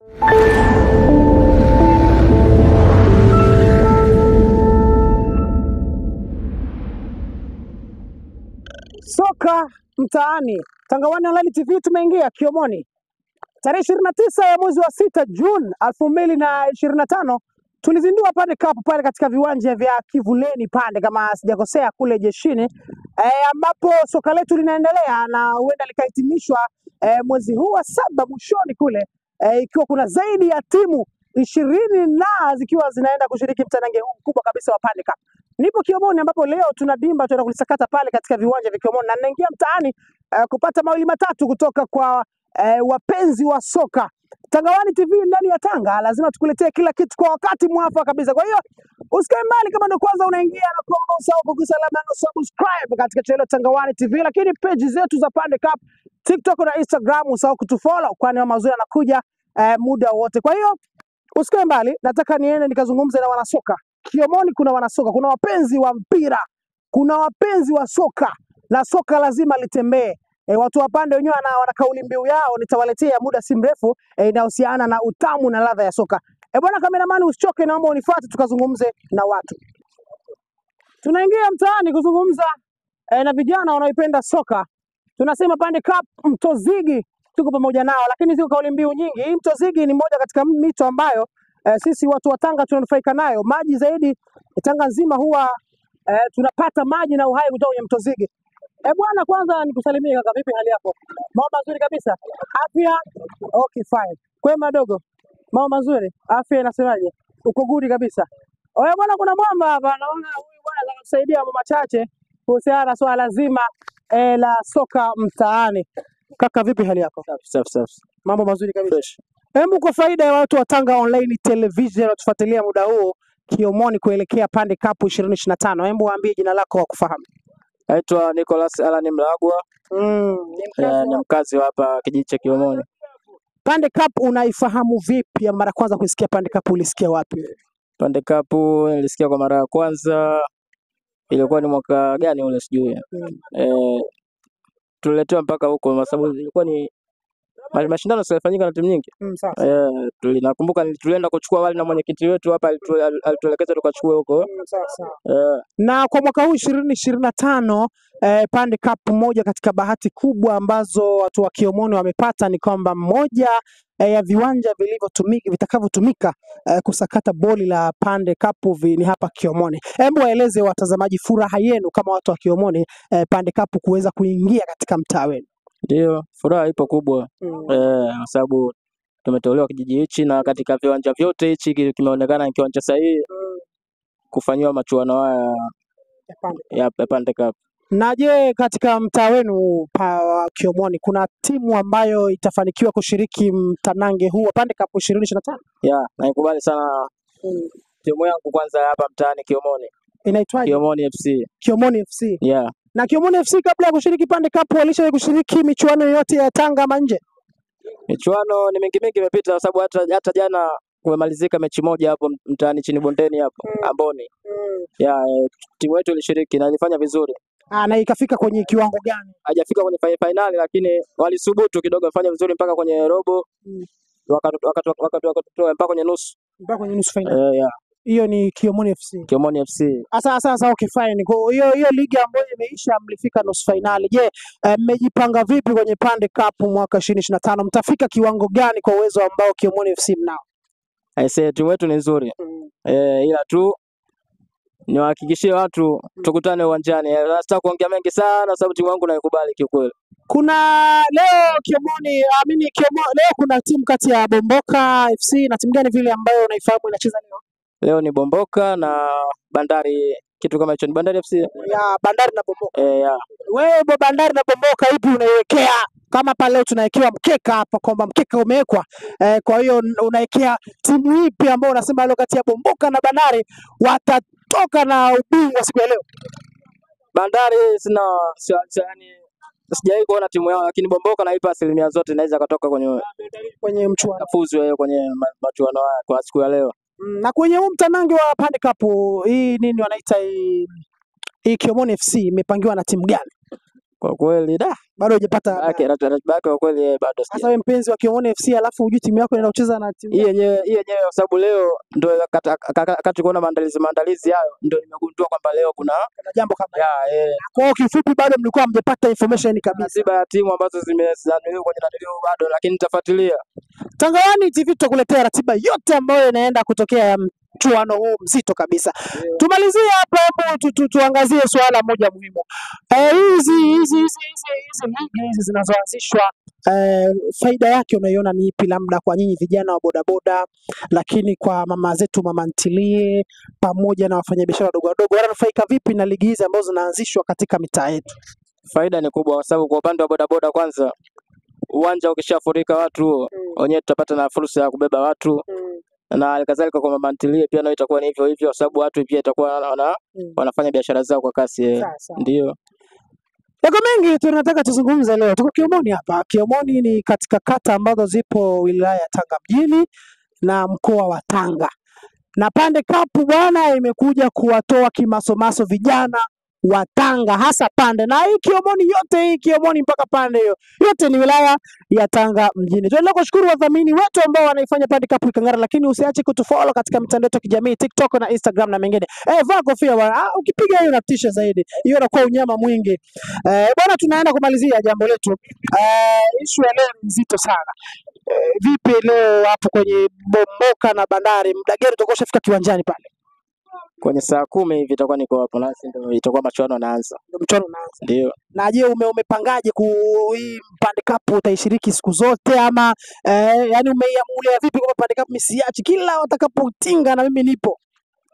Soka mtaani. Tangawani Online TV tumeingia Kiomoni. Tarehe 29 ya mwezi wa 6 Juni 2025 tulizindua Pande Cup pale katika viwanja vya Kivuleni Pande kama sijakosea kule jeshini, ambapo soka letu linaendelea na huenda likahitimishwa mwezi huu wa 7 mwishoni kule, ikiwa kuna zaidi ya timu 20 na zikiwa zinaenda kushiriki mtanange huu mkubwa kabisa wa Pande Cup. Nipo Kiomoni ambapo leo tuna dimba tunaenda kulisakata pale katika viwanja vya Kiomoni, na ninaingia mtaani kupata mawili matatu kutoka kwa wapenzi wa soka. Tangawani TV ndani ya Tanga, lazima tukuletee kila kitu kwa wakati mwafaka kabisa. Kwa hiyo usikae mbali, kama ndo kwanza unaingia na kuomba usahau kugusa alama ya subscribe katika channel Tangawani TV, lakini page zetu za Pande Cup TikTok na Instagram usahau kutufollow, kwani mazuri yanakuja muda wote. Kwa hiyo usikae mbali, nataka niende nikazungumze na wanasoka. Kiomoni kuna wanasoka, kuna wapenzi wa mpira, kuna wapenzi wa soka, na soka lazima litembee. Watu wa Pande wenyewe wana kauli mbiu yao, nitawaletea muda si mrefu, inahusiana na utamu na ladha ya soka. Bwana kameramani, usichoke, naomba unifuate tukazungumze na watu. Tunaingia mtaani kuzungumza na vijana wanaoipenda soka. Tunasema Pande Cup Mtozigi tuko pamoja nao, lakini ziko kauli mbiu nyingi. Hii Mtozigi ni moja katika mito ambayo sisi watu wa Tanga tunanufaika nayo. Maji zaidi Tanga nzima huwa tunapata maji na uhai kutoka kwenye Mtozigi. Bwana, kwanza nikusalimie kaka, vipi hali yako? Mambo mazuri kabisa. Afya? Okay, fine. Kwema dogo? Mambo mazuri. Afya inasemaje? Uko good kabisa. Bwana, kuna mwamba hapa naona huyu bwana anakusaidia mambo machache kuhusiana na swala zima la soka mtaani. Kaka, vipi hali yako? Safi. Mambo mazuri kabisa. Hebu kwa faida ya watu wa Tanga Online Television watufuatilia muda huu Kiomoni kuelekea Pande Cup 2025. Hebu waambie jina lako wa kufahamu. Naitwa Nicholas Alan Mlagwa. Ni mkazi wa hapa kijiji cha Kiomoni. Pande Cup unaifahamu vipi? Ya mara kwanza kusikia Pande Cup ulisikia wapi? Pande Cup nilisikia kwa mara ya kwanza ilikuwa ni mwaka gani ule sijui. Tuliletewa mpaka huko kwa sababu ilikuwa ni mashindano yalifanyika na timu nyingi. Nakumbuka tulienda kuchukua wali na mwenyekiti wetu hapa alituelekeza tukachukue huko. Na kwa mwaka huu 2025 Pande Cup, moja katika bahati kubwa ambazo watu wa Kiomoni wamepata ni kwamba moja ya viwanja vitakavyotumika kusakata boli la Pande Cup ni hapa Kiomoni. Hebu waeleze watazamaji furaha yenu kama watu wa Kiomoni Pande Cup kuweza kuingia katika mtaa wenu. Ndio, furaha ipo kubwa. Kwa sababu tumetolewa kijiji hichi na katika viwanja vyote hichi kimeonekana ni kiwanja sahihi kufanywa machuano haya ya Pande Cup. Na je, katika mtaa wenu pa Kiomoni kuna timu ambayo itafanikiwa kushiriki mtanange huu wa Pande Cup 2025? Naikubali sana timu yangu kwanza hapa mtaani Kiomoni. Inaitwaje? Kiomoni FC. Kiomoni FC. Na Kiomoni FC kabla ya kushiriki Pande Cup walishawahi kushiriki michuano yote ya Tanga ama nje? Michuano ni mingi imepita kwa sababu hata jana kumemalizika mechi moja hapo mtaani chini bondeni hapo Amboni. Timu yetu ilishiriki na ilifanya vizuri. Na ikafika kwenye kiwango gani? Hajafika kwenye finali, lakini walisubutu kidogo kufanya vizuri mpaka kwenye robo. Wakatoa mpaka kwenye nusu. Mpaka kwenye nusu finali. Hiyo ni Kiomoni FC. Kiomoni FC. Sasa okay fine. Kwa hiyo ligi ambayo imeisha mlifika nusu finali. Je, mmejipanga vipi kwenye Pande Cup mwaka 2025? Mtafika kiwango gani kwa uwezo ambao Kiomoni FC mnao? Timu yetu ni nzuri. Ila tu niwahakikishie watu tukutane uwanjani. Nataka kuongea mengi sana sababu timu yangu naikubali kiukweli. Kuna leo Kiomoni, leo kuna timu kati ya Bomboka FC na timu gani vile ambayo unaifahamu inacheza leo? Leo ni Bomboka na Bandari, kitu kama hicho. Ni Bandari FC. Bandari na Bomboka. Wewe Bandari na Bomboka ipi unaiwekea? Kama pale leo tunawekewa mkeka hapa kwamba mkeka umewekwa. Kwa hiyo unaekea timu ipi ambayo unasema leo kati ya Bomboka na Bandari watatoka na ubingwa siku ya leo? Bandari sijawahi kuona timu yao, lakini Bomboka naipa asilimia zote inaweza kutoka kwenye mchuano. Fuzu kwenye machuano haya kwa siku ya leo. Na kwenye huu mtanange wa Pande Cup hii nini wanaita hii Kiomoni FC imepangiwa na timu gani? Kwa kweli bado hujapata ratiba yake kwa kweli bado. Sasa wewe mpenzi wa Kiomoni FC alafu hujui timu yako inaenda kucheza na timu hii yenyewe kwa sababu leo ndio wakati kuona maandalizi hayo ndio nimegundua kwamba leo kuna jambo kama kwa hiyo kifupi bado mlikuwa mjapata information kabisa. Ratiba ya timu ambazo zimezaniwa kwenye ndio bado, lakini nitafuatilia. Tangawani TV tutakuletea ratiba yote ambayo inaenda kutokea ya mchuano huu mzito kabisa. Tumalizie hapa tuangazie swala moja muhimu. Hizi ligi zinazoanzishwa faida yake unaiona ni ipi, labda kwa nyinyi vijana wa bodaboda, lakini kwa mama zetu mama ntilie pamoja na wafanyabiashara wadogo wadogo wananufaika vipi na ligi hizi ambazo zinaanzishwa katika mitaa yetu? Faida ni kubwa kwa sababu kwa upande wa bodaboda kwanza uwanja ukishafurika watu wenyewe tutapata na fursa ya kubeba watu na alikadhalika kwa mama ntilie pia nao itakuwa ni hivyo hivyo kwa sababu watu pia itakuwa wanafanya biashara zao kwa kasi. Ndio. Yako mengi tunataka tuzungumze leo. Tuko Kiomoni hapa. Kiomoni ni katika kata ambazo zipo wilaya ya Tanga mjini na mkoa wa Tanga. Na Pande Cup bwana imekuja kuwatoa kimasomaso vijana wa Tanga hasa Pande. Na hii Kiomoni yote hii Kiomoni mpaka Pande hiyo. Yote ni wilaya ya Tanga mjini. Tuendelea kushukuru wadhamini wetu ambao wanaifanya Pande Cup ikang'ara, lakini usiache kutufollow katika mitandao yetu ya kijamii TikTok na Instagram na mengine. Vaa kofia bwana. Ukipiga hiyo inatisha zaidi. Hiyo inakuwa unyama mwingi. Bwana tunaenda kumalizia jambo letu. Issue ya leo nzito sana. Vipi leo hapo kwenye Bomboka na Bandari muda gani utakuwa ushafika kiwanjani pale? Kwenye saa 10 hivi itakuwa niko hapo nasi ndio itakuwa mchuano unaanza. Ndio. Na je, umepangaje hii Pande Cup utaishiriki siku zote ama yani umeiamulia vipi kwa Pande Cup msiachi kila watakapotinga na mimi nipo?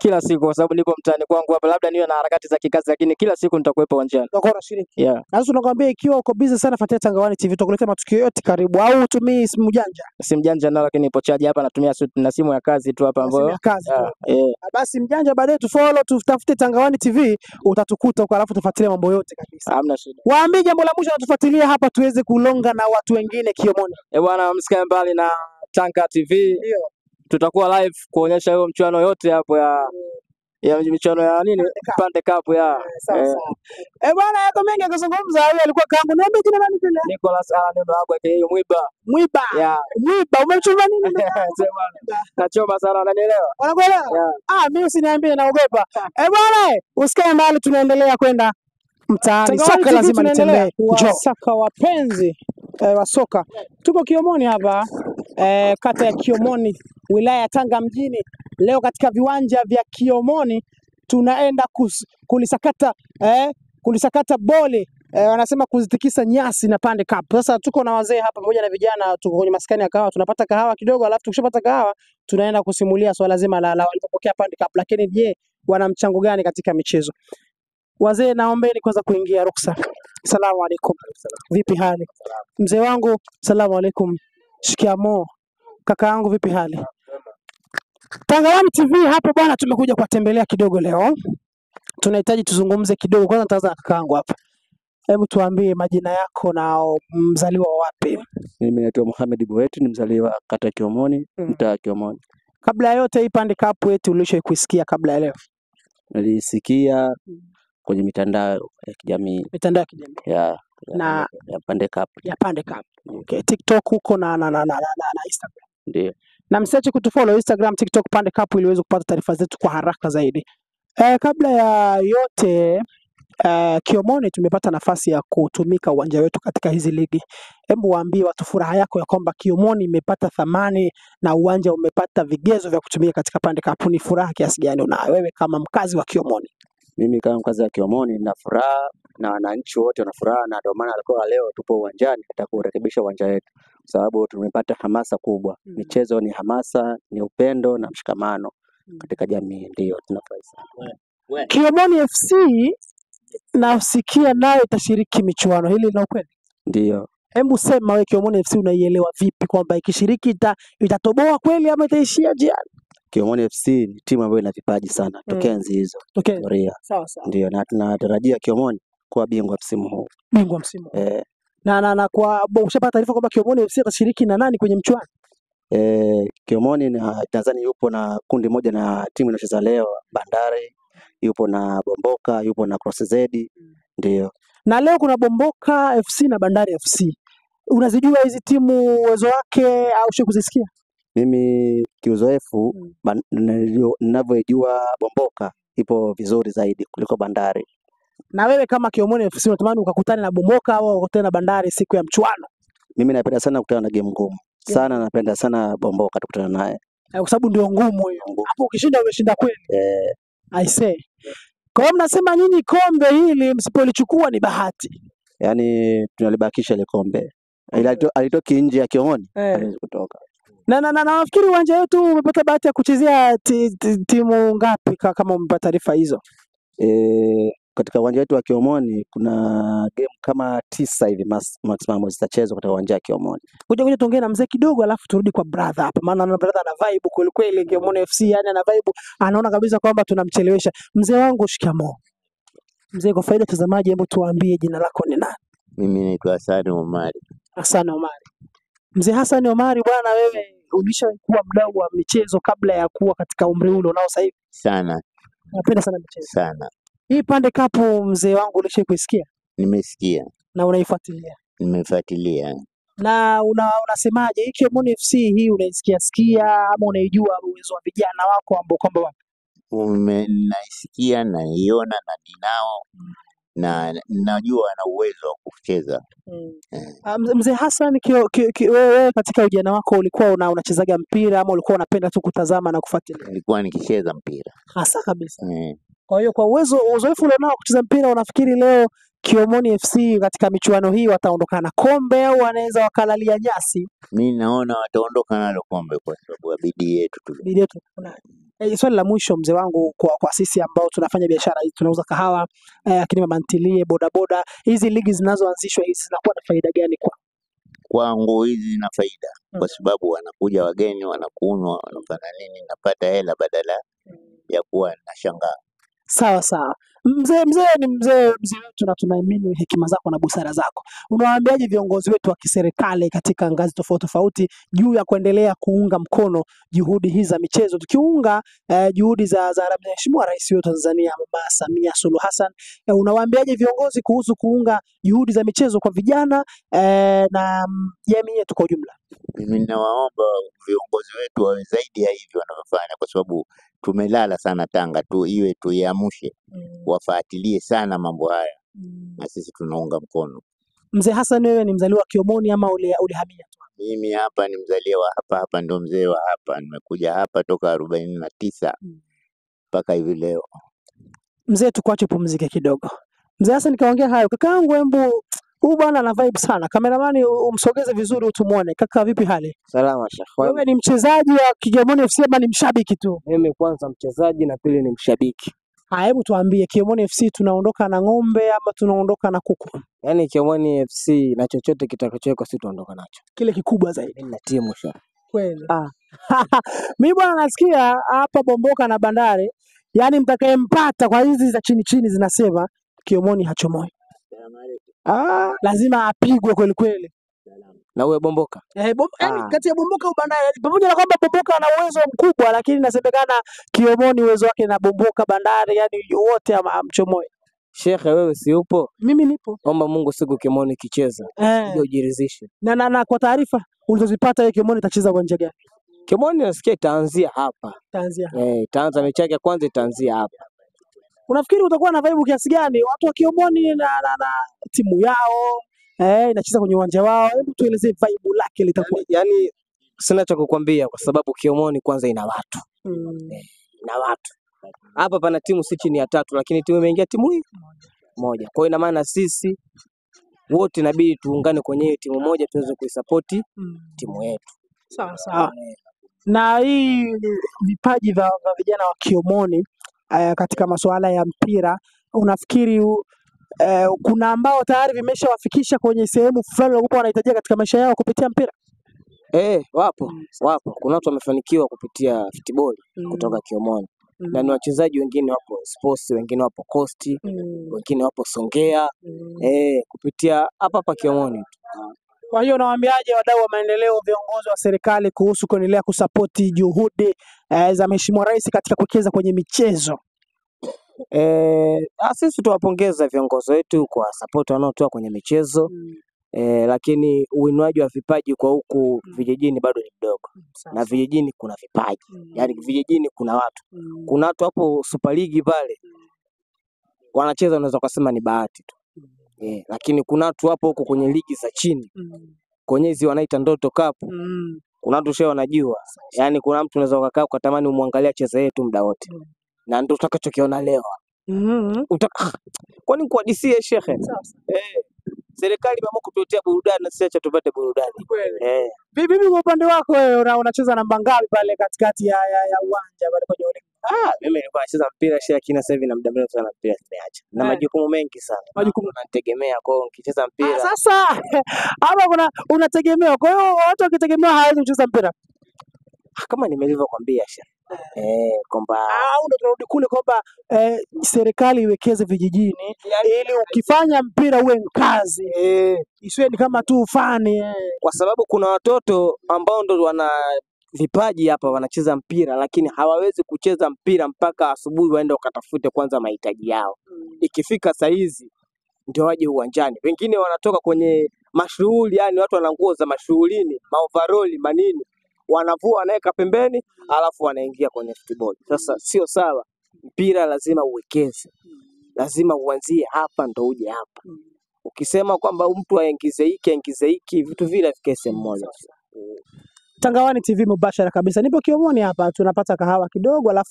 Kila siku kwa sababu nipo mtaani kwangu hapa, labda niwe na harakati za kikazi lakini kila siku nitakuwepo uwanjani. Utakuwa unashiriki. Yeah. Na sasa tunakwambia ikiwa uko busy sana fuatia Tangawani TV tutakuletea matukio yote karibu au utumii simu janja. Simu janja nao lakini ipo chaji hapa natumia na simu ya kazi tu hapa ambayo. Basi mjanja baadaye tufollow tutafute Tangawani TV utatukuta huko alafu tufuatilie mambo yote kabisa. Hamna shida. Waambie jambo la mwisho na tufuatilie hapa tuweze kulonga na watu wengine Kiomoni. Bwana msikae mbali na Tanga TV. Ndio. Tutakuwa live kuonyesha hiyo mchuano yote hapo ya michuano ya nini Pande Cup sawa. Bwana yako mengi ya kuzungumza. Huyu alikuwa kangu. Niambie jina nani vile? Nicholas ndio hapo hiyo Mwiba. Mwiba umechoma nini? Nachoma sana unanielewa? Unakuelewa? Mimi usiniambie naogopa. Bwana usikae mbali tunaendelea kwenda mtaani. Soka lazima litembee. Saka wapenzi wa soka. Tuko Kiomoni hapa kata ya Kiomoni wilaya ya Tanga mjini. Leo katika viwanja vya Kiomoni tunaenda kulisakata boli wanasema kuzitikisa nyasi na Pande Cup. Sasa tuko na wazee hapa pamoja na vijana, tuko kwenye maskani ya kahawa, tunapata kahawa kidogo, alafu tukishapata kahawa tunaenda kusimulia swala zima la walipopokea Pande Cup, lakini je, wana mchango gani katika michezo? Wazee naombeni kwanza kuingia ruksa. Asalamu alaykum. Vipi hali? Mzee wangu, asalamu alaykum. Shikamoo. Kaka yangu vipi hali? Tangawani TV hapa bwana, tumekuja kuwatembelea kidogo leo. Tunahitaji tuzungumze kidogo. Kwanza nitaanza na kaka yangu hapa. Hebu tuambie majina yako na mzaliwa wapi? Mimi naitwa Mohamed Boeti, ni mzaliwa kata Kiomoni, mtaa Kiomoni. Kabla ya yote hii Pande Cup wetu ulishaikusikia kabla ya leo? Nilisikia kwenye mitandao ya kijamii. Mitandao ya kijamii. Ya Pande Cup. Ya Pande Cup. Okay, TikTok huko na Instagram. Ndio. Na msiache kutufollow Instagram, TikTok Pande Cup ili uweze kupata taarifa zetu kwa haraka zaidi. Kabla ya yote Kiomoni tumepata nafasi ya kutumika uwanja wetu katika hizi ligi. Hebu waambie watu furaha yako ya kwamba Kiomoni imepata thamani na uwanja umepata vigezo vya kutumika katika Pande Cup. Ni furaha kiasi gani unayo wewe kama mkazi wa Kiomoni? Mimi kama mkazi wa Kiomoni nina furaha na wananchi wote wana furaha, na ndio maana leo tupo uwanjani katika kurekebisha uwanja wetu, kwa sababu tumepata hamasa kubwa. Michezo ni hamasa, ni upendo na mshikamano katika jamii, ndio tunafurahi sana. Kiomoni FC nasikia nayo itashiriki michuano, hili lina ukweli? Ndio. Hebu sema wewe Kiomoni FC unaielewa vipi kwamba ikishiriki itatoboa kweli ama itaishia jiani? Kiomoni FC ni timu ambayo ina vipaji sana tokea enzi hizo. Sawa. Ndio, na tunatarajia Kiomoni kuwa bingwa msimu huu. Bingwa msimu. Na kwa ushapata taarifa kwamba Kiomoni FC atashiriki na nani kwenye mchuano? Kiomoni na Tanzania yupo na kundi moja na timu inayocheza leo Bandari, yupo na Bomboka, yupo na Cross Z, Ndio. Na leo kuna Bomboka FC na Bandari FC. Unazijua hizi timu uwezo wake au sio kuzisikia? Mimi kiuzoefu ninavyojua Bomboka ipo vizuri zaidi kuliko Bandari. Na wewe kama Kiomoni FC unatamani ukakutane na Bomboka au ukakutane na Bandari siku ya mchuano? Mimi napenda sana kukutana na game ngumu. Sana napenda sana Bomboka tukutana naye. Kwa sababu ndio ngumu hiyo. Hapo ukishinda umeshinda kweli. I say. Kwa hiyo mnasema nyinyi kombe hili msipolichukua ni bahati. Yaani tunalibakisha ile kombe. Alitoki nje ya Kiomoni, hawezi kutoka. Na nafikiri uwanja wetu umepata bahati ya kuchezea timu ngapi kama umepata taarifa hizo? Katika uwanja wetu wa Kiomoni kuna game kama 9 hivi maximum zitachezwa katika uwanja wa Kiomoni. Ngoja tuongee na mzee kidogo alafu turudi kwa brother hapa. Maana na brother ana vibe kweli kweli, Kiomoni FC yani ana vibe, anaona kabisa kwamba tunamchelewesha. Mzee wangu shikamoo. Mzee, kwa faida tazamaji, hebu tuambie jina lako ni nani? Mimi naitwa Hassan Omari. Hassan Omari. Mzee Hassan Omari bwana, wewe ulishakuwa mdau wa michezo kabla ya kuwa katika umri ule unao sasa hivi? Sana. Napenda sana michezo. Sana. Hii Pande Cup mzee wangu ulishaikusikia? Nimesikia. Na unaifuatilia? Nimefuatilia. Na unasemaje hii Kiomoni FC hii, unaisikia ama unaijua uwezo wa vijana wako ambao kwamba wapo? Naisikia, naiona na ninao na najua na uwezo wa kucheza. Mzee Hassan, wewe katika ujana wako ulikuwa unachezaga mpira ama ulikuwa unapenda tu kutazama na kufuatilia? Nilikuwa nikicheza mpira. Hasa kabisa. Kwa hiyo kwa uzoefu ulionao kucheza mpira, unafikiri leo Kiomoni FC katika michuano hii wataondoka na kombe au wanaweza wakalalia nyasi? Mimi naona wataondoka nalo kombe kwa sababu ya bidii yetu tu. Bidii yetu. Swali la mwisho mzee wangu, kwa sisi ambao tunafanya biashara hizi, tunauza kahawa, lakini mama ntilie, bodaboda, hizi ligi zinazoanzishwa hizi zinakuwa na faida gani kwangu? Hizi zina faida kwa sababu wanakuja wageni, wanakunwa, wanafanya nini, napata hela badala ya kuwa nashangaa. Sawa sawa. Mzee ni mzee wetu na tunaamini hekima zako na busara zako. Unawaambiaje viongozi wetu wa kiserikali katika ngazi tofauti tofauti juu ya kuendelea kuunga mkono juhudi hizi za michezo, tukiunga juhudi za Mheshimiwa Rais wetu Tanzania Mama Samia Suluhu Hassan? Unawaambiaje viongozi kuhusu kuunga juhudi za michezo kwa vijana na jamii yetu kwa ujumla? Mimi ninawaomba viongozi wetu wawe zaidi ya hivi wanavyofanya, kwa sababu tumelala sana Tanga tu, iwe tuiamshe, wafuatilie sana mambo haya na sisi tunaunga mkono. Mzee Hassan, wewe ni mzaliwa Kiomoni ama ulihamia tu? Mimi hapa ni mzaliwa hapa ndo mzee wa hapa, nimekuja hapa toka 49 mpaka hivi leo. Mzee, tukuache pumzike kidogo. Mzee Hassan, nikaongea hayo kakaangu, hebu huyu bwana ana vibe sana. Kameramani umsogeze vizuri utumuone. Kaka, vipi hali? Salama Sheikh. Wewe ni mchezaji wa Kiomoni FC ama ni mshabiki tu? Mimi kwanza mchezaji na pili ni mshabiki. Hebu tuambie, Kiomoni FC tunaondoka na ng'ombe ama tunaondoka na kuku? Yaani Kiomoni FC na chochote kitakachowekwa sisi tuondoka nacho. Kile kikubwa zaidi. Mimi na timu Sheikh. Kweli. Mimi bwana nasikia hapa Bomboka na Bandari, yaani mtakayempata kwa hizi za chini chini zinasema Kiomoni hachomoi. Lazima apigwe kweli kweli. Na uwe Bomboka. Kati ya Bomboka Bandari, pamoja na kwamba Bomboka ana uwezo mkubwa, lakini inasemekana Kiomoni uwezo wake na Bomboka Bandari, yani wote amchomoi. Shekhe, wewe si upo? Mimi nipo. Omba Mungu siku Kiomoni kicheza ndio ujiridhishe. Na kwa taarifa ulizozipata wewe, Kiomoni itacheza uwanja gani? Kiomoni nasikia itaanzia hapa. Itaanzia hapa. Itaanza mechi yake ya kwanza itaanzia hapa. Unafikiri utakuwa na vibe kiasi gani watu wa Kiomoni na timu yao inacheza kwenye uwanja wao? Hebu tuelezee vibe lake litakuwa. Yaani sina cha kukwambia kwa sababu Kiomoni kwanza ina watu. Ina watu. Hapa pana timu si chini ya 3, lakini timu imeingia timu hii moja. Kwa hiyo ina maana sisi wote inabidi tuungane kwenye timu moja tuweze kuisupport timu yetu. Sawa sawa. Na hii vipaji vya vijana wa Kiomoni katika masuala ya mpira, unafikiri kuna ambao tayari vimeshawafikisha kwenye sehemu fulani walikuwa wanahitajia katika maisha yao kupitia mpira? Wapo. Kuna watu wamefanikiwa kupitia football kutoka Kiomoni. Na ni wachezaji wengine wapo sports, wengine wapo Coast, wengine wapo Songea, kupitia hapa Kiomoni. Kwa hiyo nawaambiaje wadau wa maendeleo, viongozi wa serikali kuhusu kuendelea kusapoti juhudi za Mheshimiwa Rais katika kuwekeza kwenye michezo? Sisi tuwapongeza viongozi wetu kwa support wanaotoa kwenye michezo. Lakini uinuaji wa vipaji kwa huku vijijini bado ni mdogo. Na vijijini kuna vipaji. Yaani vijijini kuna watu. Kuna watu hapo Super League pale wanacheza, unaweza kusema ni bahati tu. Lakini kuna watu hapo huko kwenye ligi za chini. Kwenye hizi wanaita Ndoto Cup. Kuna watu shao wanajua. Yaani kuna mtu unaweza ukakaa ukatamani umwangalia cheza yetu muda wote. Na ndio utakachokiona leo. Kwani kwa DC shekhe? Serikali imeamua kutuletea burudani na sisi acha tupate burudani. Vipi kwa upande wako wewe unacheza namba ngapi pale katikati ya uwanja pale kwenye ule? Mimi nilikuwa nacheza mpira lakini sasa hivi na muda mrefu sana mpira nimeacha. Na majukumu mengi sana. Majukumu nategemea kwa hiyo nikicheza mpira. Sasa hapa unategemea. Kwa hiyo watu wakitegemea hawezi kucheza mpira. Kama nimelivyokuambia kwamba ndio tunarudi kule kwamba serikali iwekeze vijijini ili ukifanya mpira uwe mkazi isiwe ni kama tu ufani kwa sababu kuna watoto ambao ndo wana vipaji hapa wanacheza mpira lakini hawawezi kucheza mpira mpaka asubuhi waende wakatafute kwanza mahitaji yao. Ikifika saa hizi ndio waje uwanjani. Wengine wanatoka kwenye mashughuli, yani watu wana nguo za mashughulini, maovaroli, manini, wanavua wanaweka pembeni alafu wanaingia kwenye football. Sasa sio sawa. Mpira lazima uwekeze. Lazima uanzie hapa ndo uje hapa. Ukisema kwamba mtu aingize hiki vitu vile vikae sehemu moja. Tangawani TV mubashara kabisa. Nipo Kiomoni hapa tunapata kahawa kidogo alafu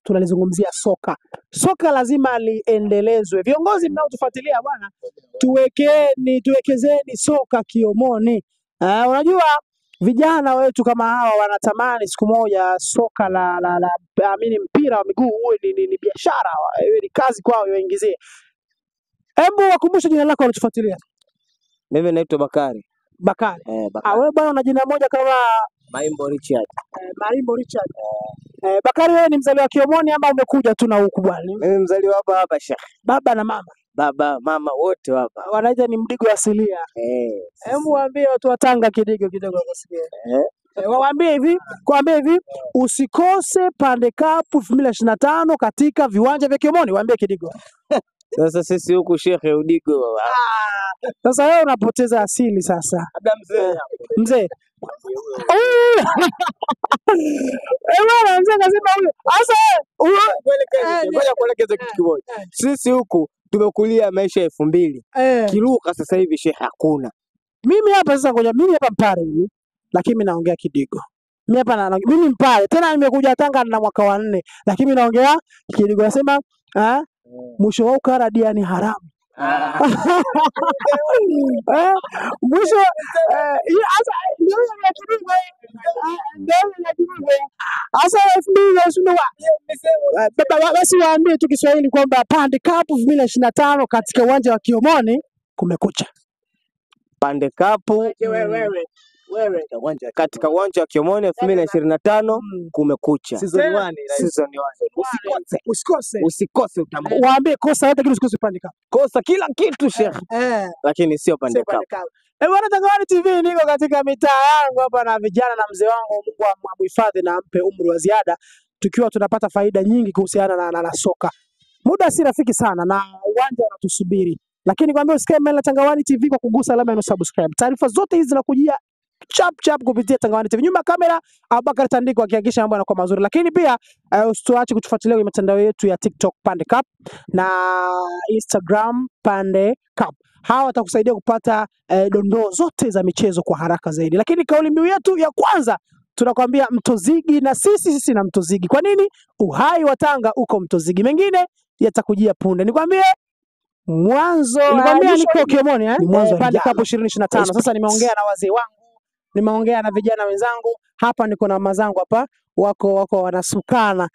tunalizungumzia soka. Soka lazima liendelezwe. Viongozi mnaotufuatilia bwana, tuwekezeni soka Kiomoni. Unajua vijana wetu kama hawa wanatamani siku moja soka mpira wa miguu uwe ni biashara, iwe ni kazi kwao waingizie. Hebu wakumbushe jina lako unatufuatilia. Mimi naitwa Bakari. Bakari. Bakari. Wewe bwana una jina moja kama Maimbo Richard. Maimbo Richard. Bakari, wewe ni mzaliwa wa Kiomoni ama umekuja tu na huku bwana? Mimi mzaliwa hapa Sheikh. Baba na mama. Baba, mama wote hapa. Wanaita ni Mdigo asilia. Hebu waambie watu wa Tanga kidogo wasikie. Waambie hivi, usikose Pande Cup 2025 katika viwanja vya Kiomoni, waambie kidogo. Sasa sisi huku Sheikh Udigo. Sasa wewe unapoteza asili sasa. Labda Mzee. Bwana mzee kasema huyo. Sasa kuelekeza kitu kimoja. Sisi huku tumekulia maisha 2000. Kiruka sasa hivi Sheikh hakuna. Mimi hapa sasa mimi hapa Mpare hivi. Lakini mimi naongea Kidigo. Mimi Mpare. Tena nimekuja Tanga na mwaka wa 4, lakini mimi naongea Kidigo. Nasema mwisho wa ukaradia ni haramu. Mwisho sasa ndio ya Kidigo. Sasa basi waambie tu Kiswahili kwamba Pande Cup 2025 katika uwanja wa Kiomoni kumekucha. Pande Cup wewe katika uwanja wa Kiomoni 2025 kumekucha. Season 1. Usikose utambue. Waambie kosa hata kitu usikose Pande Cup. Kosa kila kitu Sheikh. Lakini sio Pande Cup. Bwana Tangawani TV niko katika mitaa yangu hapa na vijana na mzee wangu, Mungu amhifadhi na ampe umri wa ziada, tukiwa tunapata faida nyingi kuhusiana na soka. Muda si rafiki sana na uwanja unatusubiri. Lakini kwambia usikae mbele na Tangawani TV kwa kugusa alama ya subscribe. Taarifa zote hizi zinakujia chap kupitia Tangawani TV. Nyuma kamera Abubakar Tandiko akihakikisha mambo yanakuwa mazuri. Lakini pia usituache kutufuatilia kwenye mitandao yetu ya TikTok Pande Cup na Instagram Pande Cup. Hawa watakusaidia kupata dondoo zote za michezo kwa haraka zaidi. Lakini kauli mbiu yetu ya kwanza tunakwambia Mtozigi na sisi na Mtozigi. Kwa nini? Uhai wa Tanga uko Mtozigi. Mengine yatakujia punde. Nikwambie niko Kiomoni Pande Cup 2025. Sasa nimeongea na wazee wangu, nimeongea na vijana wenzangu. Hapa niko na mazangu hapa wako wanasukana.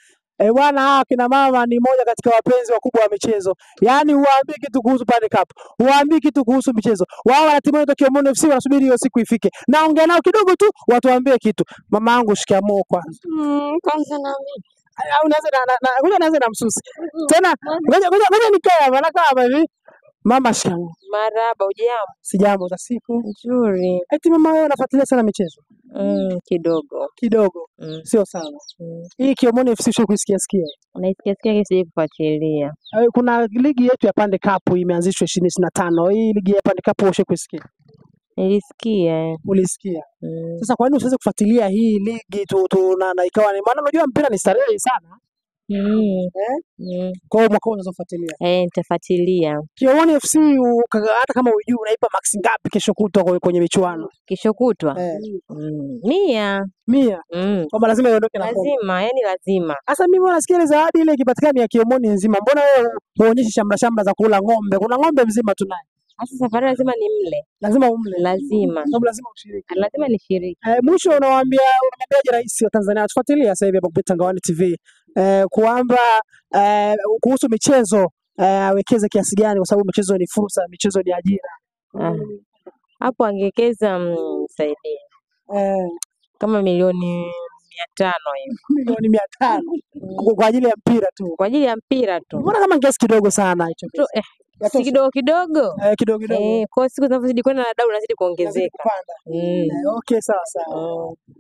Bwana kina mama ni moja katika wapenzi wakubwa wa michezo. Yaani huwaambii kitu kuhusu Pande Cup, huwaambii kitu kuhusu michezo. Wao wanatimu Kiomoni FC wanasubiri hiyo siku ifike. Naongea nao kidogo tu watuambie kitu. Mama yangu shikamoo kwanza. Kwanza na mimi. Unaanza na msusi. Tena ngoja nikae hapa kama hivi. Mama shikamoo. Marhaba, hujambo? Sijambo za siku. Nzuri. Eti mama wewe unafuatilia sana michezo? Kidogo. Kidogo. Sio sana. Hii Kiomoni FC sio kusikia sikia. Naisikia kesi kufuatilia. Kuna ligi yetu ya Pande Cup imeanzishwa 2025. Hii ligi ya Pande Cup ushe kusikia. Nilisikia. Ulisikia. Sasa kwa nini usiweze kufuatilia hii ligi na ikawa ni maana unajua mpira ni starehe sana. Kwa hiyo mwaka huu unazofuatilia. Nitafuatilia. Kiomoni FC hata kama unajua unaipa max ngapi kesho kutwa kwenye michuano? Kesho kutwa? 100. 100. Kwamba lazima iondoke na lazima, yani lazima. Sasa mimi nasikia ile zawadi ile ikipatikana ya Kiomoni nzima. Mbona wewe huonyeshi shamba za kula ng'ombe? Kuna ng'ombe mzima tunaye. Sasa safari lazima ni mle. Lazima umle. Lazima. Sababu lazima ushiriki. Lazima nishiriki. Mwisho unamwambiaje rais wa Tanzania atufuatilia sasa hivi hapa kupitia Tangawani TV kwamba kuhusu michezo awekeze kiasi gani kwa sababu michezo ni fursa, michezo ni ajira. Hapo angekeza msaidie. Kama milioni 500 hivi. Milioni 500 kwa ajili ya mpira tu. Kwa ajili ya mpira tu. Mbona kama kiasi kidogo sana hicho? Si kidogo kidogo. Kidogo kidogo. Kwa siku zinavyozidi kwenda na dau unazidi kuongezeka. Okay, sawa.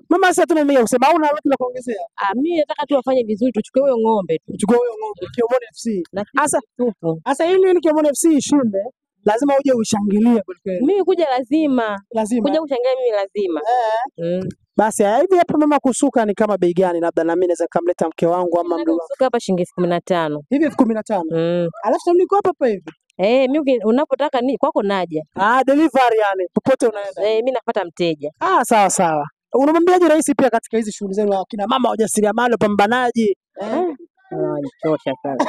Mama sasa tuna mimi kusema au na lolote la kuongezea? Mimi nataka tu wafanye vizuri tuchukue huyo ng'ombe tu. Tuchukue huyo ng'ombe Kiomoni FC. Sasa ili Kiomoni FC ishinde lazima uje ushangilie kwa kweli. Mimi kuja lazima. Kuja kushangilia mimi lazima. Basi hivi hapa mama kusuka ni kama bei gani labda na mimi naweza kumleta mke wangu ama mdogo wangu. Kusuka hapa shilingi 15,000. Hivi 15,000. Alafu sasa niko hapa hivi. Mimi unapotaka kwako naja. Delivery yani popote unaenda. Mimi nafuata mteja. Sawa. Unamwambiaje rais pia katika hizi shughuli zenu akina mama wajasiriamali wapambanaji? Inachosha sana.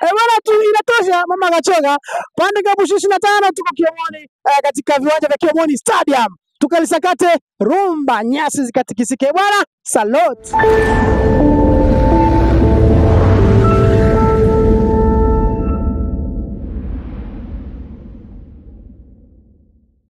Bwana tu inatosha mama kachoka. Pande Cup 25 tuko Kiomoni katika viwanja vya Kiomoni Stadium. Tukalisakate rumba nyasi zikatikisike bwana. Salute.